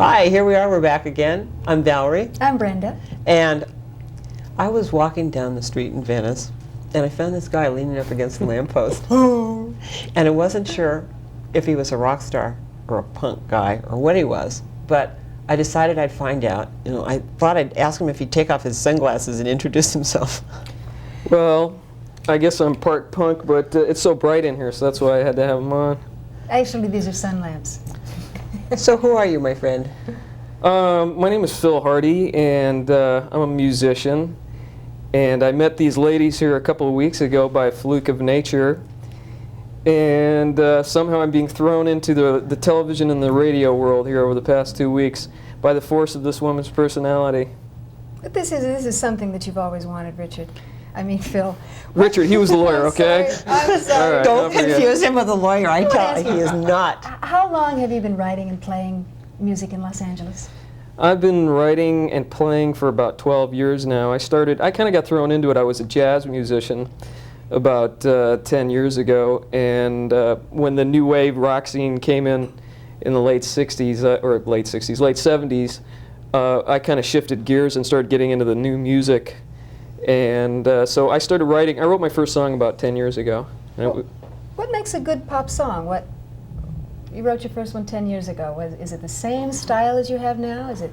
Hi, here we are. We're back again. I'm Valerie. I'm Brenda. And I was walking down the street in Venice, and I found this guy leaning up against the lamppost. And I wasn't sure if he was a rock star or a punk guy or what he was, but I decided I'd find out. You know, I thought I'd ask him if he'd take off his sunglasses and introduce himself. Well, I guess I'm part punk, but it's so bright in here, so that's why I had to have them on. Actually, these are sun lamps. So who are you, my friend? My name is Phil Hardy, and I'm a musician. And I met these ladies here a couple of weeks ago by a fluke of nature. And somehow I'm being thrown into the television and the radio world here over the past 2 weeks by the force of this woman's personality. But this is something that you've always wanted, Richard. I mean, Phil. Richard, he was the lawyer, okay? I'm sorry. All right, Don't confuse him with a lawyer. I tell you, he is not. How long have you been writing and playing music in Los Angeles? I've been writing and playing for about 12 years now. I kind of got thrown into it. I was a jazz musician about 10 years ago, and when the new wave rock scene came in the late 60s, late 70s, I kind of shifted gears and started getting into the new music. And so I started writing. I wrote my first song about 10 years ago. What makes a good pop song? You wrote your first one 10 years ago. Is it the same style as you have now? Is it?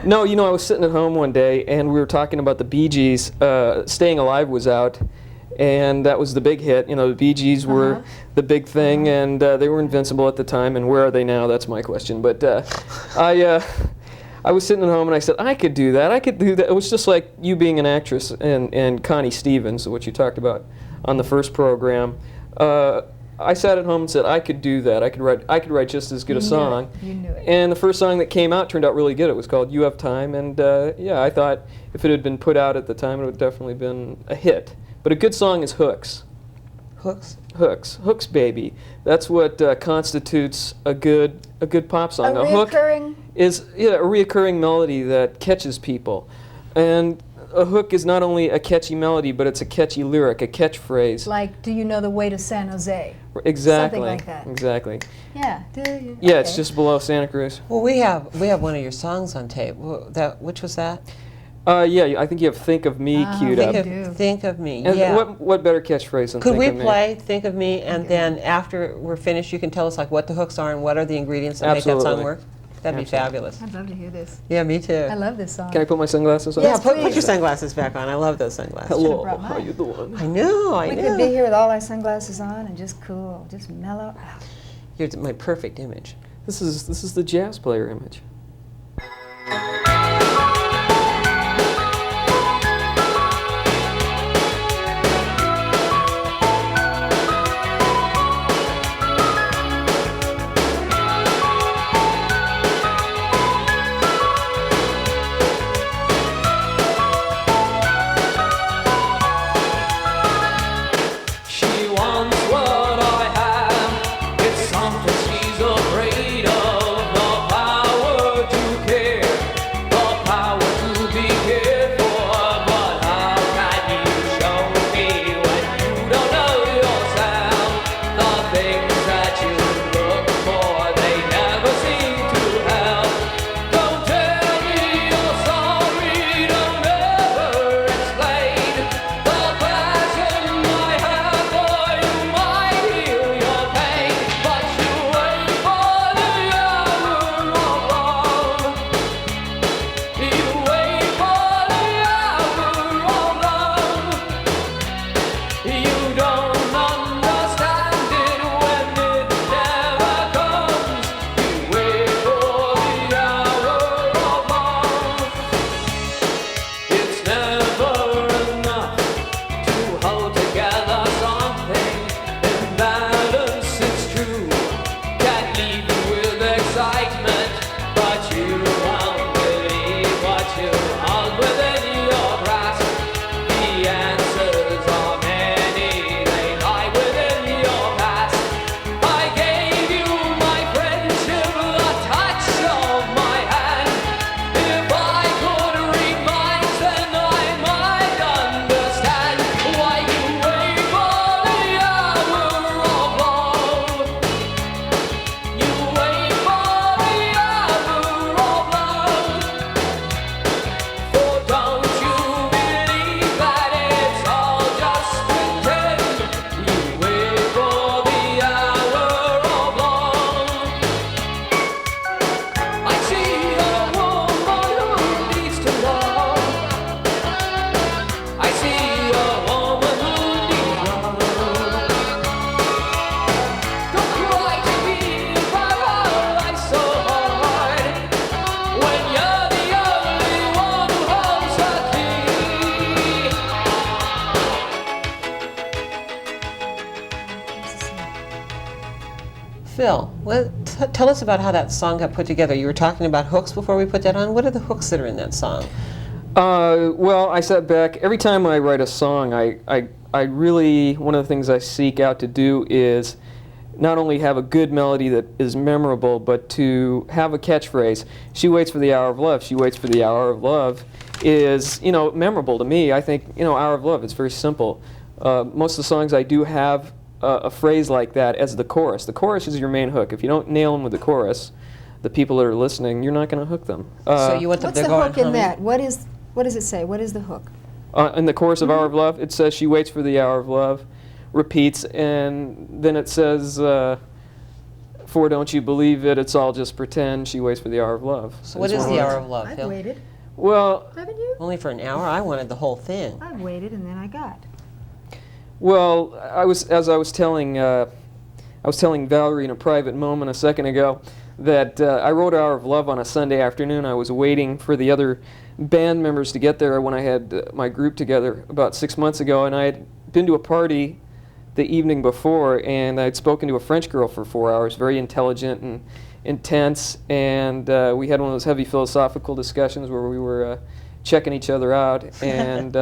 No, you know, I was sitting at home one day and we were talking about the Bee Gees. Staying Alive was out, and that was the big hit. You know, the Bee Gees were the big thing, and they were invincible at the time. And where are they now? That's my question. But I was sitting at home and I said, I could do that. I could do that. It was just like you being an actress and Connie Stevens, which you talked about on the first program. I sat at home and said, I could do that. I could write just as good a song. You knew it. And the first song that came out turned out really good. It was called You Have Time. And yeah, I thought if it had been put out at the time, it would have definitely been a hit. But a good song is hooks. Hooks? Hooks. Hooks, baby. That's what constitutes a good pop song. A reoccurring? Is a reoccurring melody that catches people. And a hook is not only a catchy melody, but it's a catchy lyric, a catchphrase. Like, do you know the way to San Jose? Exactly. Something like that. Exactly. Yeah. Do you? Yeah, Okay. it's just below Santa Cruz. Well, we have one of your songs on tape. Which was that? Yeah, I think you have Think of Me queued up. Think of Me. And Yeah. what better catchphrase than Could Think we of Me? play Think of Me, and then after we're finished, you can tell us like what the hooks are and what are the ingredients that make that song Absolutely. work? That'd be fabulous. I'd love to hear this. Yeah, me too. I love this song. Can I put my sunglasses on? Yeah, Yes, put please. your sunglasses back on. I love those sunglasses. Hello, brought how mine. you doing? I know, We could be here with all our sunglasses on and just cool, just mellow out. You're my perfect image. This is the jazz player image. She wants what I have. It's something she's afraid of. The power Well, tell us about how that song got put together. You were talking about hooks before we put that on. What are the hooks that are in that song? Well, I sat back. Every time I write a song, I really, one of the things I seek out to do is not only have a good melody that is memorable, but to have a catchphrase. She waits for the hour of love. She waits for the hour of love is, you know, memorable to me. I think, you know, hour of love, it's very simple. Most of the songs I do have a phrase like that as the chorus. The chorus is your main hook. If you don't nail them with the chorus, the people that are listening, you're not going to hook them. So you want them What's to the go on hook in humming? that? What does it say? What is the hook? In the chorus of Hour of Love, it says, she waits for the hour of love, repeats, and then it says, for don't you believe it, it's all just pretend, she waits for the hour of love. So what is the hour of love, I've Phil? waited. Well, Haven't you? Only for an hour? I wanted the whole thing. I've waited and then I got. well, I was telling Valerie in a private moment a second ago that I wrote Hour of Love on a Sunday afternoon. I was waiting for the other band members to get there when I had my group together about 6 months ago, and I had been to a party the evening before, and I'd spoken to a French girl for 4 hours, very intelligent and intense, and we had one of those heavy philosophical discussions where we were checking each other out, and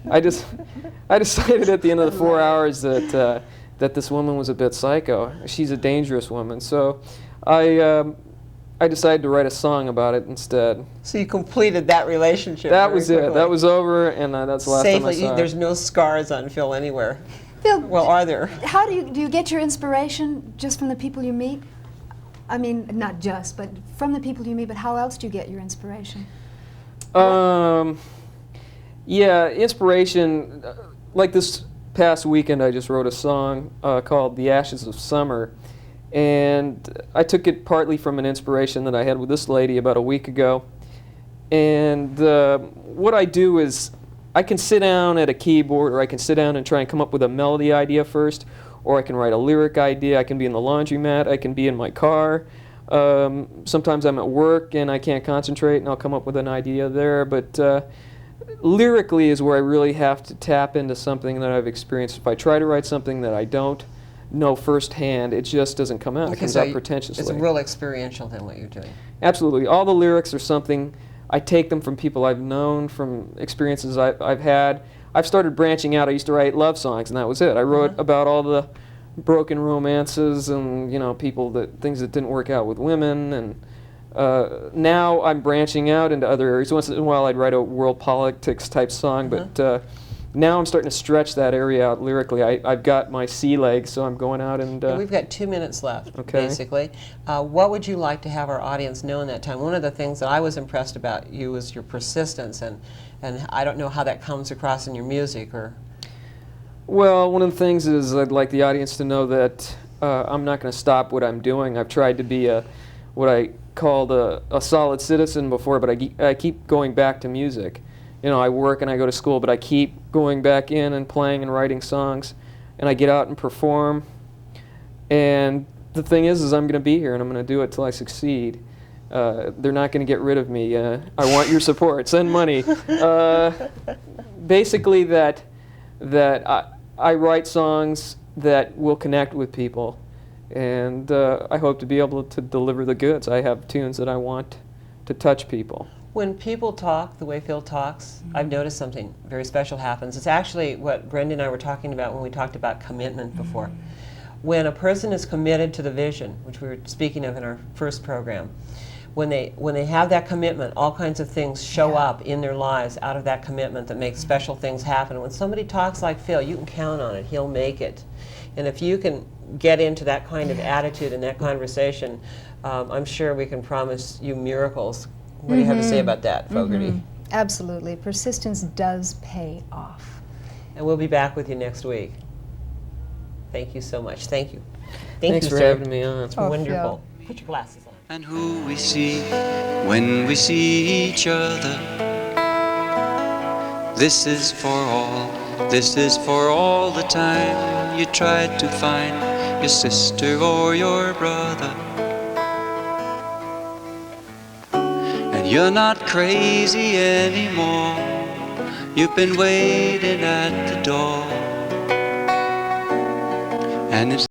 I decided at the end of the 4 hours that that this woman was a bit psycho. She's a dangerous woman, so I decided to write a song about it instead. So you completed that relationship. That very was it. quickly. That was over, and that's the last time I Safely. saw her. There's no scars on Phil anywhere. Phil, Well, are there? how do you get your inspiration just from the people you meet? I mean, not just, but from the people you meet. But how else do you get your inspiration? Yeah, inspiration. Like this past weekend, I just wrote a song called "The Ashes of Summer," and I took it partly from an inspiration that I had with this lady about a week ago. And what I do is I can sit down at a keyboard, or I can sit down and try and come up with a melody idea first, or I can write a lyric idea. I can be in the laundromat. I can be in my car. Sometimes I'm at work and I can't concentrate, and I'll come up with an idea there. But lyrically is where I really have to tap into something that I've experienced. If I try to write something that I don't know firsthand, it just doesn't come out. It comes out pretentiously. It's real experiential then what you're doing. Absolutely. All the lyrics are something, I take them from people I've known, from experiences I've had. I've started branching out. I used to write love songs, and that was it. I wrote about all the broken romances and, you know, things that didn't work out with women, and now I'm branching out into other areas. Once in a while I'd write a world politics type song, but now I'm starting to stretch that area out lyrically. I've got my sea legs, so I'm going out and... We've got 2 minutes left, Okay. basically. What would you like to have our audience know in that time? One of the things that I was impressed about you was your persistence, and I don't know how that comes across in your music. Or Well, one of the things is I'd like the audience to know that I'm not going to stop what I'm doing. I've tried to be what I called a solid citizen before, but I keep going back to music. You know, I work and I go to school, but I keep going back in and playing and writing songs, and I get out and perform. And the thing is I'm going to be here, and I'm going to do it till I succeed. They're not going to get rid of me. I want your support. Send money. Basically, that I write songs that will connect with people, and I hope to be able to deliver the goods. I have tunes that I want to touch people. when people talk the way Phil talks, I've noticed something very special happens. It's actually what Brenda and I were talking about when we talked about commitment before. When a person is committed to the vision, which we were speaking of in our first program, when they have that commitment, all kinds of things show up in their lives out of that commitment that makes special things happen. When somebody talks like Phil, you can count on it. He'll make it. And if you can get into that kind of attitude and that conversation, I'm sure we can promise you miracles. What do you have to say about that, Fogarty? Absolutely. Persistence does pay off. And we'll be back with you next week. Thank you so much. Thank you. Thanks you, for sir. having me on. It's Oh, wonderful. Put your glasses on. And who we see when we see each other. This is for all the time you tried to find your sister or your brother. And you're not crazy anymore, you've been waiting at the door. And it's